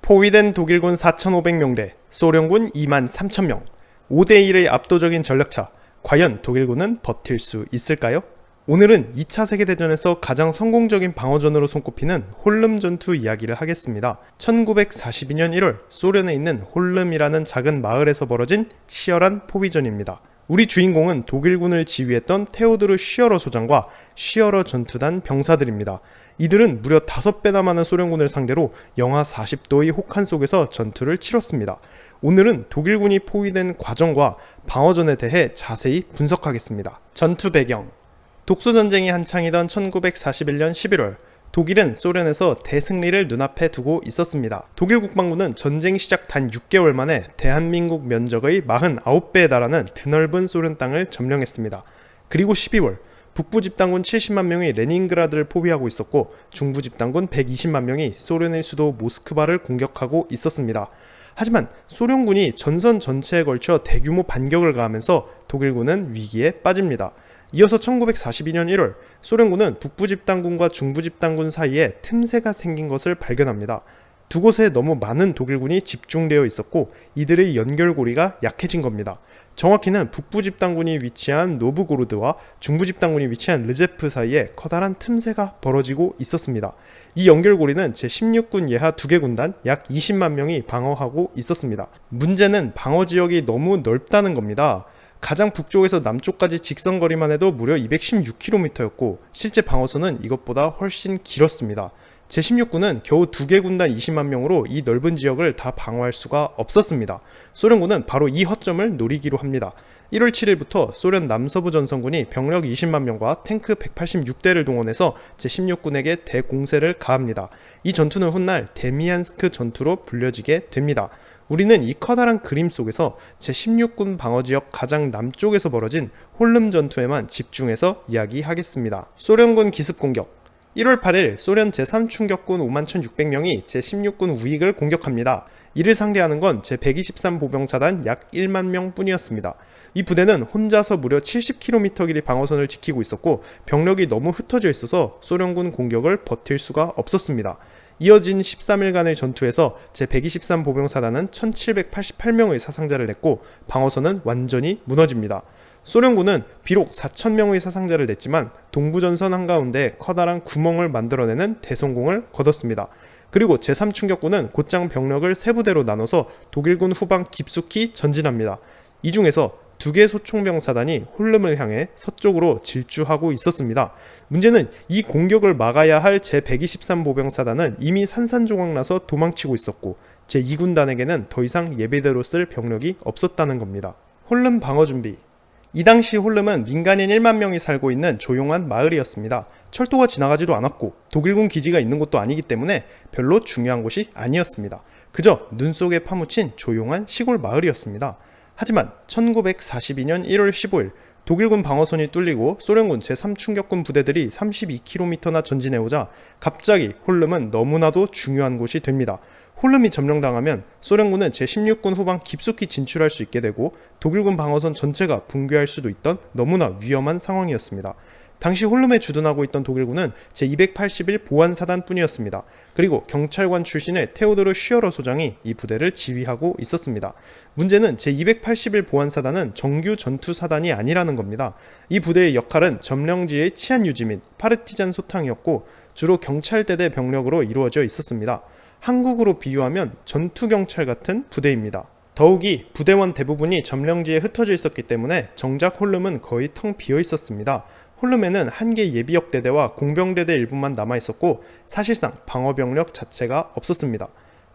포위된 독일군 4,500명대, 소련군 23,000명, 5대1의 압도적인 전력차, 과연 독일군은 버틸 수 있을까요? 오늘은 2차 세계대전에서 가장 성공적인 방어전으로 손꼽히는 홀름 전투 이야기를 하겠습니다. 1942년 1월 소련에 있는 홀름이라는 작은 마을에서 벌어진 치열한 포위전입니다. 우리 주인공은 독일군을 지휘했던 테오도르 쉬어러 소장과 쉬어러 전투단 병사들입니다. 이들은 무려 5배나 많은 소련군을 상대로 영하 40도의 혹한 속에서 전투를 치렀습니다. 오늘은 독일군이 포위된 과정과 방어전에 대해 자세히 분석하겠습니다. 전투 배경: 독소전쟁이 한창이던 1941년 11월 독일은 소련에서 대승리를 눈앞에 두고 있었습니다. 독일 국방부는 전쟁 시작 단 6개월 만에 대한민국 면적의 49배에 달하는 드넓은 소련 땅을 점령했습니다. 그리고 12월 북부 집단군 70만 명이 레닌그라드를 포위하고 있었고 중부 집단군 120만 명이 소련의 수도 모스크바를 공격하고 있었습니다. 하지만 소련군이 전선 전체에 걸쳐 대규모 반격을 가하면서 독일군은 위기에 빠집니다. 이어서 1942년 1월 소련군은 북부 집단군과 중부 집단군 사이에 틈새가 생긴 것을 발견합니다. 두 곳에 너무 많은 독일군이 집중되어 있었고 이들의 연결고리가 약해진 겁니다. 정확히는 북부 집단군이 위치한 노브고로드와 중부 집단군이 위치한 르제프 사이에 커다란 틈새가 벌어지고 있었습니다. 이 연결고리는 제16군 예하 2개 군단 약 20만 명이 방어하고 있었습니다. 문제는 방어 지역이 너무 넓다는 겁니다. 가장 북쪽에서 남쪽까지 직선거리만 해도 무려 216km였고 실제 방어선은 이것보다 훨씬 길었습니다. 제16군은 겨우 2개 군단 20만 명으로 이 넓은 지역을 다 방어할 수가 없었습니다. 소련군은 바로 이 허점을 노리기로 합니다. 1월 7일부터 소련 남서부 전선군이 병력 20만 명과 탱크 186대를 동원해서 제16군에게 대공세를 가합니다. 이 전투는 훗날 데미안스크 전투로 불려지게 됩니다. 우리는 이 커다란 그림 속에서 제16군 방어지역 가장 남쪽에서 벌어진 홀름 전투에만 집중해서 이야기하겠습니다. 소련군 기습공격. 1월 8일 소련 제3충격군 51,600명이 제16군 우익을 공격합니다. 이를 상대하는 건 제123 보병사단 약 1만 명 뿐이었습니다. 이 부대는 혼자서 무려 70km 길이 방어선을 지키고 있었고 병력이 너무 흩어져 있어서 소련군 공격을 버틸 수가 없었습니다. 이어진 13일간의 전투에서 제123 보병사단은 1788명의 사상자를 냈고 방어선은 완전히 무너집니다. 소련군은 비록 4,000명의 사상자를 냈지만 동부전선 한가운데 커다란 구멍을 만들어내는 대성공을 거뒀습니다. 그리고 제3충격군은 곧장 병력을 세 부대로 나눠서 독일군 후방 깊숙이 전진합니다. 이 중에서 2개 소총병사단이 홀름을 향해 서쪽으로 질주하고 있었습니다. 문제는 이 공격을 막아야 할 제123 보병사단은 이미 산산조각나서 도망치고 있었고 제2군단에게는 더 이상 예비대로 쓸 병력이 없었다는 겁니다. 홀름 방어 준비. 이 당시 홀름은 민간인 1만 명이 살고 있는 조용한 마을이었습니다. 철도가 지나가지도 않았고 독일군 기지가 있는 곳도 아니기 때문에 별로 중요한 곳이 아니었습니다. 그저 눈 속에 파묻힌 조용한 시골 마을이었습니다. 하지만 1942년 1월 15일 독일군 방어선이 뚫리고 소련군 제3충격군 부대들이 32km나 전진해오자 갑자기 홀름은 너무나도 중요한 곳이 됩니다. 홀름이 점령당하면 소련군은 제16군 후방 깊숙이 진출할 수 있게 되고 독일군 방어선 전체가 붕괴할 수도 있던 너무나 위험한 상황이었습니다. 당시 홀름에 주둔하고 있던 독일군은 제281 보안사단 뿐이었습니다. 그리고 경찰관 출신의 테오도르 쉬어러 소장이 이 부대를 지휘하고 있었습니다. 문제는 제281 보안사단은 정규 전투사단이 아니라는 겁니다. 이 부대의 역할은 점령지의 치안 유지 및 파르티잔 소탕이었고 주로 경찰대대 병력으로 이루어져 있었습니다. 한국으로 비유하면 전투경찰 같은 부대입니다. 더욱이 부대원 대부분이 점령지에 흩어져 있었기 때문에 정작 홀름은 거의 텅 비어 있었습니다. 홀름에는 한 개 예비역대대와 공병대대 일부만 남아있었고 사실상 방어병력 자체가 없었습니다.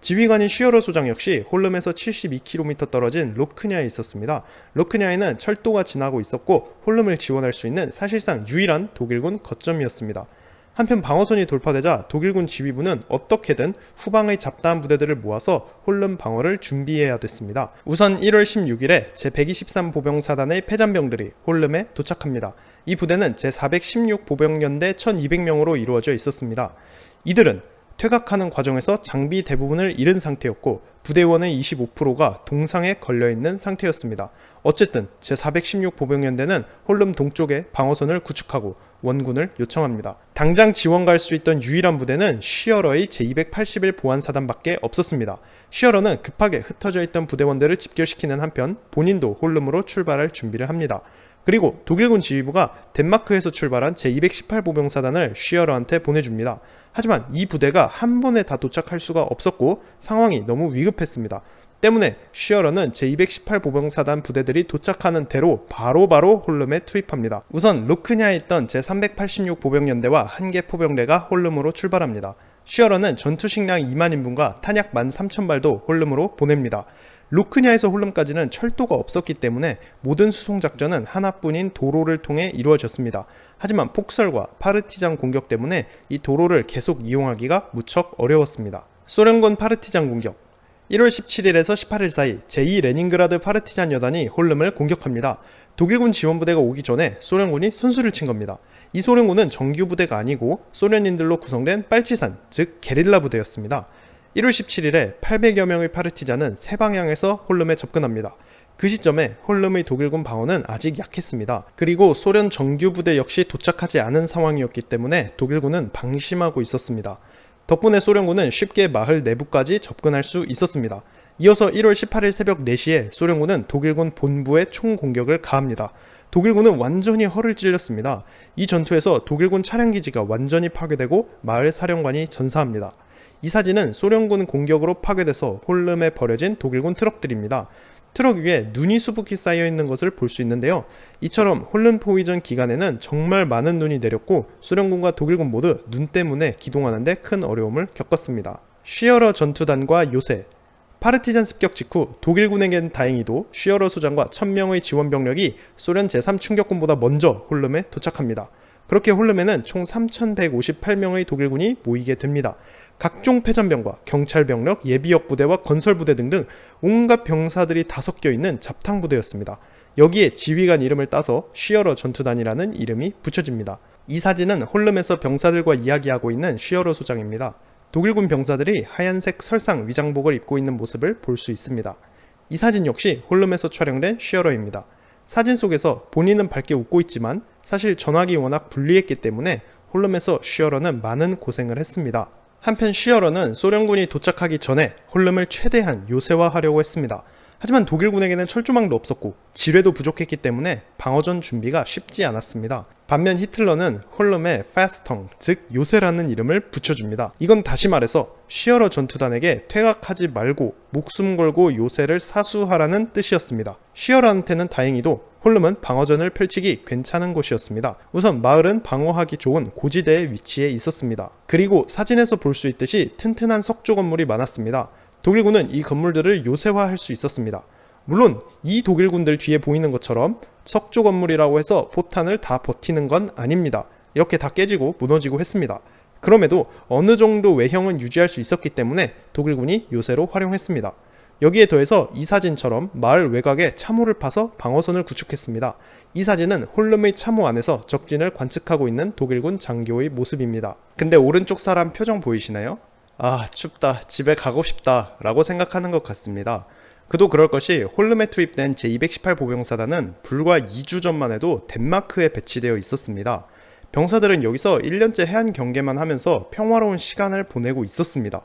지휘관인 쉬어러 소장 역시 홀름에서 72km 떨어진 로크냐에 있었습니다. 로크냐에는 철도가 지나고 있었고 홀름을 지원할 수 있는 사실상 유일한 독일군 거점이었습니다. 한편 방어선이 돌파되자 독일군 지휘부는 어떻게든 후방의 잡다한 부대들을 모아서 홀름 방어를 준비해야 됐습니다. 우선 1월 16일에 제123 보병사단의 패잔병들이 홀름에 도착합니다. 이 부대는 제416 보병연대 1200명으로 이루어져 있었습니다. 이들은 퇴각하는 과정에서 장비 대부분을 잃은 상태였고 부대원의 25%가 동상에 걸려있는 상태였습니다. 어쨌든 제416 보병연대는 홀름 동쪽에 방어선을 구축하고 원군을 요청합니다. 당장 지원 갈 수 있던 유일한 부대는 쉬어러의 제281 보안사단밖에 없었습니다. 쉬어러는 급하게 흩어져 있던 부대원들을 집결시키는 한편 본인도 홀름으로 출발할 준비를 합니다. 그리고 독일군 지휘부가 덴마크에서 출발한 제218 보병사단을 쉬어러한테 보내줍니다. 하지만 이 부대가 한 번에 다 도착할 수가 없었고 상황이 너무 위급했습니다. 때문에 쉬어러는 제218 보병사단 부대들이 도착하는 대로 바로 홀름에 투입합니다. 우선 루크냐에 있던 제386 보병연대와 한개 포병대가 홀름으로 출발합니다. 쉬어러는 전투식량 2만 인분과 탄약 13,000발도 홀름으로 보냅니다. 루크냐에서 홀름까지는 철도가 없었기 때문에 모든 수송작전은 하나뿐인 도로를 통해 이루어졌습니다. 하지만 폭설과 파르티잔 공격 때문에 이 도로를 계속 이용하기가 무척 어려웠습니다. 소련군 파르티잔 공격 1월 17일에서 18일 사이 제2레닌그라드 파르티잔 여단이 홀름을 공격합니다. 독일군 지원부대가 오기 전에 소련군이 선수를 친 겁니다. 이 소련군은 정규 부대가 아니고 소련인들로 구성된 빨치산, 즉 게릴라 부대였습니다. 1월 17일에 800여 명의 파르티잔은 세 방향에서 홀름에 접근합니다. 그 시점에 홀름의 독일군 방어는 아직 약했습니다. 그리고 소련 정규 부대 역시 도착하지 않은 상황이었기 때문에 독일군은 방심하고 있었습니다. 덕분에 소련군은 쉽게 마을 내부까지 접근할 수 있었습니다. 이어서 1월 18일 새벽 4시에 소련군은 독일군 본부에 총공격을 가합니다. 독일군은 완전히 허를 찔렸습니다. 이 전투에서 독일군 차량기지가 완전히 파괴되고 마을 사령관이 전사합니다. 이 사진은 소련군 공격으로 파괴돼서 홀름에 버려진 독일군 트럭들입니다. 트럭 위에 눈이 수북히 쌓여있는 것을 볼 수 있는데요. 이처럼 홀름 포위전 기간에는 정말 많은 눈이 내렸고 소련군과 독일군 모두 눈 때문에 기동하는데 큰 어려움을 겪었습니다. 쉬어러 전투단과 요새 파르티잔 습격 직후 독일군에겐 다행히도 쉬어러 소장과 1000명의 지원병력이 소련 제3충격군보다 먼저 홀름에 도착합니다. 그렇게 홀름에는 총 3158명의 독일군이 모이게 됩니다. 각종 패전병과 경찰병력, 예비역 부대와 건설부대 등등 온갖 병사들이 다 섞여 있는 잡탕부대였습니다. 여기에 지휘관 이름을 따서 쉬어러 전투단이라는 이름이 붙여집니다. 이 사진은 홀름에서 병사들과 이야기하고 있는 쉬어러 소장입니다. 독일군 병사들이 하얀색 설상 위장복을 입고 있는 모습을 볼 수 있습니다. 이 사진 역시 홀름에서 촬영된 쉬어러입니다. 사진 속에서 본인은 밝게 웃고 있지만 사실 전화기 워낙 불리했기 때문에 홀름에서 쉬어러는 많은 고생을 했습니다. 한편 쉬어러는 소련군이 도착하기 전에 홀름을 최대한 요새화하려고 했습니다. 하지만 독일군에게는 철조망도 없었고 지뢰도 부족했기 때문에 방어전 준비가 쉽지 않았습니다. 반면 히틀러는 홀름에 파스텅, 즉 요새라는 이름을 붙여줍니다. 이건 다시 말해서 쉬어러 전투단에게 퇴각하지 말고 목숨 걸고 요새를 사수하라는 뜻이었습니다. 쉬어러한테는 다행히도 홀름은 방어전을 펼치기 괜찮은 곳이었습니다. 우선 마을은 방어하기 좋은 고지대에 위치해 있었습니다. 그리고 사진에서 볼 수 있듯이 튼튼한 석조 건물이 많았습니다. 독일군은 이 건물들을 요새화할 수 있었습니다. 물론 이 독일군들 뒤에 보이는 것처럼 석조 건물이라고 해서 포탄을 다 버티는 건 아닙니다. 이렇게 다 깨지고 무너지고 했습니다. 그럼에도 어느 정도 외형은 유지할 수 있었기 때문에 독일군이 요새로 활용했습니다. 여기에 더해서 이 사진처럼 마을 외곽에 참호를 파서 방어선을 구축했습니다. 이 사진은 홀름의 참호 안에서 적진을 관측하고 있는 독일군 장교의 모습입니다. 근데 오른쪽 사람 표정 보이시나요? 아, 춥다, 집에 가고 싶다 라고 생각하는 것 같습니다. 그도 그럴 것이 홀름에 투입된 제218 보병사단은 불과 2주 전만 해도 덴마크에 배치되어 있었습니다. 병사들은 여기서 1년째 해안 경계만 하면서 평화로운 시간을 보내고 있었습니다.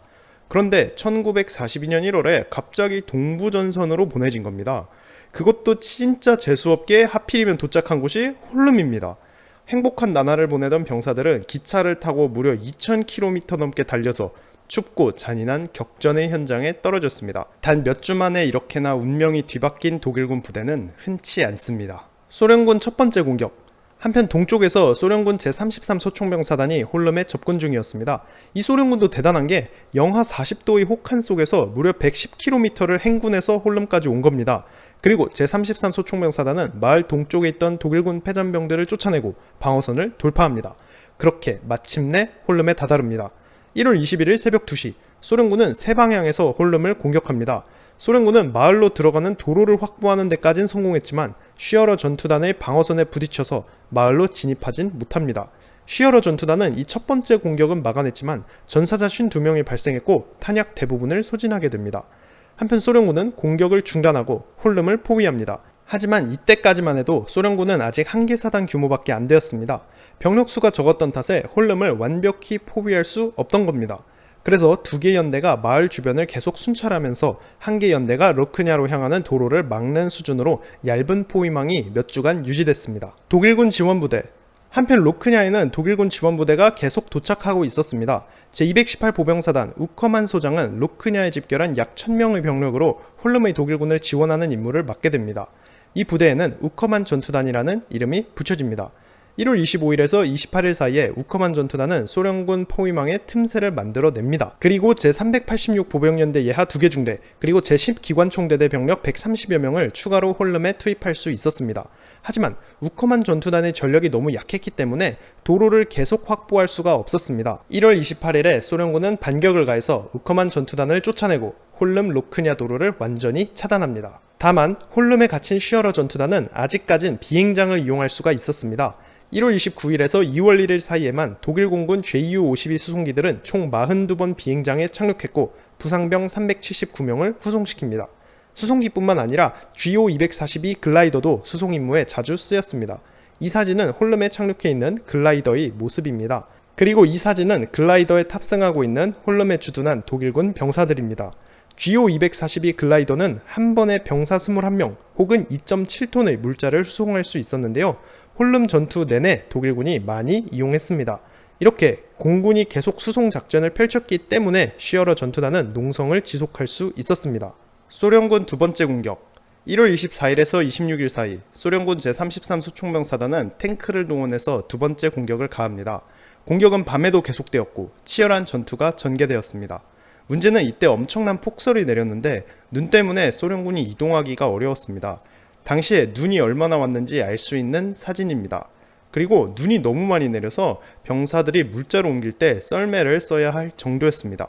그런데 1942년 1월에 갑자기 동부전선으로 보내진 겁니다. 그것도 진짜 재수없게 하필이면 도착한 곳이 홀름입니다. 행복한 나날을 보내던 병사들은 기차를 타고 무려 2000km 넘게 달려서 춥고 잔인한 격전의 현장에 떨어졌습니다. 단 몇 주 만에 이렇게나 운명이 뒤바뀐 독일군 부대는 흔치 않습니다. 소련군 첫 번째 공격. 한편 동쪽에서 소련군 제33 소총병사단이 홀름에 접근 중이었습니다. 이 소련군도 대단한 게 영하 40도의 혹한 속에서 무려 110km를 행군해서 홀름까지 온 겁니다. 그리고 제33 소총병사단은 마을 동쪽에 있던 독일군 패전병들을 쫓아내고 방어선을 돌파합니다. 그렇게 마침내 홀름에 다다릅니다. 1월 21일 새벽 2시 소련군은 세 방향에서 홀름을 공격합니다. 소련군은 마을로 들어가는 도로를 확보하는 데까진 성공했지만 쉬어러 전투단의 방어선에 부딪혀서 마을로 진입하진 못합니다. 쉬어러 전투단은 이 첫 번째 공격은 막아냈지만 전사자 52명이 발생했고 탄약 대부분을 소진하게 됩니다. 한편 소련군은 공격을 중단하고 홀름을 포위합니다. 하지만 이때까지만 해도 소련군은 아직 한 개 사단 규모밖에 안 되었습니다. 병력 수가 적었던 탓에 홀름을 완벽히 포위할 수 없던 겁니다. 그래서 두 개 연대가 마을 주변을 계속 순찰하면서 한 개 연대가 로크냐로 향하는 도로를 막는 수준으로 얇은 포위망이 몇 주간 유지됐습니다. 독일군 지원부대. 한편 로크냐에는 독일군 지원부대가 계속 도착하고 있었습니다. 제218 보병사단 우커만 소장은 로크냐에 집결한 약 1000명의 병력으로 홀름의 독일군을 지원하는 임무를 맡게 됩니다. 이 부대에는 우커만 전투단이라는 이름이 붙여집니다. 1월 25일에서 28일 사이에 우커만 전투단은 소련군 포위망의 틈새를 만들어냅니다. 그리고 제386 보병연대 예하 2개 중대, 그리고 제10기관총대대 병력 130여 명을 추가로 홀름에 투입할 수 있었습니다. 하지만 우커만 전투단의 전력이 너무 약했기 때문에 도로를 계속 확보할 수가 없었습니다. 1월 28일에 소련군은 반격을 가해서 우커만 전투단을 쫓아내고 홀름 로크냐 도로를 완전히 차단합니다. 다만 홀름에 갇힌 쉬어러 전투단은 아직까진 비행장을 이용할 수가 있었습니다. 1월 29일에서 2월 1일 사이에만 독일 공군 Ju-52 수송기들은 총 42번 비행장에 착륙했고 부상병 379명을 후송시킵니다. 수송기뿐만 아니라 GO-242 글라이더도 수송 임무에 자주 쓰였습니다. 이 사진은 홀름에 착륙해 있는 글라이더의 모습입니다. 그리고 이 사진은 글라이더에 탑승하고 있는 홀름에 주둔한 독일군 병사들입니다. GO-242 글라이더는 한 번에 병사 21명 혹은 2.7톤의 물자를 수송할 수 있었는데요. 홀름 전투 내내 독일군이 많이 이용했습니다. 이렇게 공군이 계속 수송 작전을 펼쳤기 때문에 쉬어러 전투단은 농성을 지속할 수 있었습니다. 소련군 두 번째 공격. 1월 24일에서 26일 사이 소련군 제33 소총병사단은 탱크를 동원해서 두 번째 공격을 가합니다. 공격은 밤에도 계속되었고 치열한 전투가 전개되었습니다. 문제는 이때 엄청난 폭설이 내렸는데 눈 때문에 소련군이 이동하기가 어려웠습니다. 당시에 눈이 얼마나 왔는지 알 수 있는 사진입니다. 그리고 눈이 너무 많이 내려서 병사들이 물자로 옮길 때 썰매를 써야 할 정도였습니다.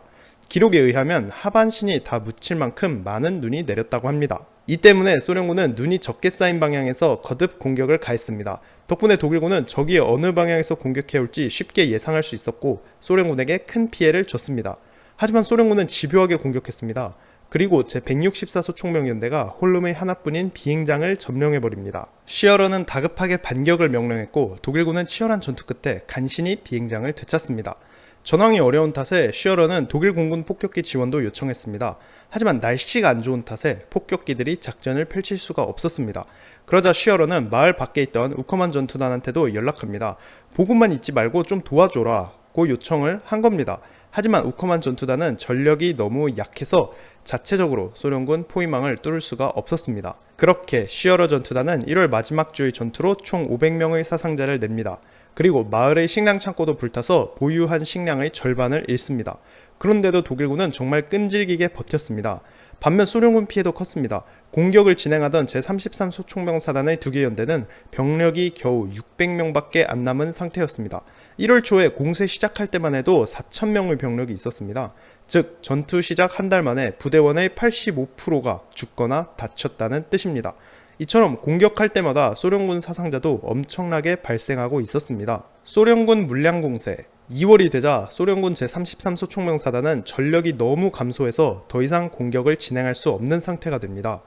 기록에 의하면 하반신이 다 묻힐 만큼 많은 눈이 내렸다고 합니다. 이 때문에 소련군은 눈이 적게 쌓인 방향에서 거듭 공격을 가했습니다. 덕분에 독일군은 적이 어느 방향에서 공격해올지 쉽게 예상할 수 있었고 소련군에게 큰 피해를 줬습니다. 하지만 소련군은 집요하게 공격했습니다. 그리고 제164 소총병연대가 홀름의 하나뿐인 비행장을 점령해버립니다. 쉬어러는 다급하게 반격을 명령했고 독일군은 치열한 전투 끝에 간신히 비행장을 되찾습니다. 전황이 어려운 탓에 쉬어러는 독일 공군 폭격기 지원도 요청했습니다. 하지만 날씨가 안 좋은 탓에 폭격기들이 작전을 펼칠 수가 없었습니다. 그러자 쉬어러는 마을 밖에 있던 우커만 전투단한테도 연락합니다. 보고만 있지 말고 좀 도와줘라 고 요청을 한 겁니다. 하지만 우커만 전투단은 전력이 너무 약해서 자체적으로 소련군 포위망을 뚫을 수가 없었습니다. 그렇게 쉬어러 전투단은 1월 마지막 주의 전투로 총 500명의 사상자를 냅니다. 그리고 마을의 식량 창고도 불타서 보유한 식량의 절반을 잃습니다. 그런데도 독일군은 정말 끈질기게 버텼습니다. 반면 소련군 피해도 컸습니다. 공격을 진행하던 제33 소총병사단의 2개 연대는 병력이 겨우 600명밖에 안 남은 상태였습니다. 1월 초에 공세 시작할 때만 해도 4,000명의 병력이 있었습니다. 즉 전투 시작 한 달 만에 부대원의 85%가 죽거나 다쳤다는 뜻입니다. 이처럼 공격할 때마다 소련군 사상자도 엄청나게 발생하고 있었습니다. 소련군 물량 공세. 2월이 되자 소련군 제33 소총병사단은 전력이 너무 감소해서 더 이상 공격을 진행할 수 없는 상태가 됩니다.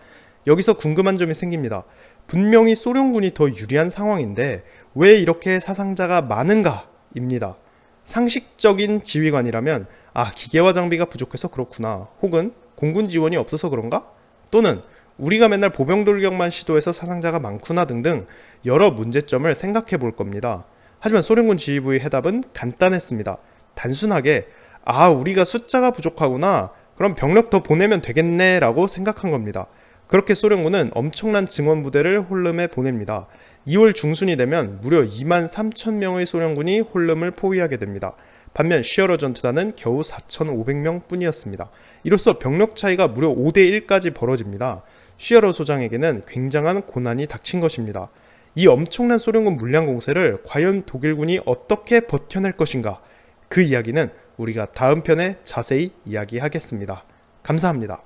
여기서 궁금한 점이 생깁니다. 분명히 소련군이 더 유리한 상황인데 왜 이렇게 사상자가 많은가? 입니다. 상식적인 지휘관이라면 기계화 장비가 부족해서 그렇구나, 혹은 공군 지원이 없어서 그런가? 또는 우리가 맨날 보병 돌격만 시도해서 사상자가 많구나 등등 여러 문제점을 생각해 볼 겁니다. 하지만 소련군 지휘부의 해답은 간단했습니다. 단순하게 우리가 숫자가 부족하구나, 그럼 병력 더 보내면 되겠네 라고 생각한 겁니다. 그렇게 소련군은 엄청난 증원부대를 홀름에 보냅니다. 2월 중순이 되면 무려 23,000명의 소련군이 홀름을 포위하게 됩니다. 반면 쉬어러 전투단은 겨우 4,500명 뿐이었습니다. 이로써 병력 차이가 무려 5대1까지 벌어집니다. 쉬어러 소장에게는 굉장한 고난이 닥친 것입니다. 이 엄청난 소련군 물량 공세를 과연 독일군이 어떻게 버텨낼 것인가? 그 이야기는 우리가 다음 편에 자세히 이야기하겠습니다. 감사합니다.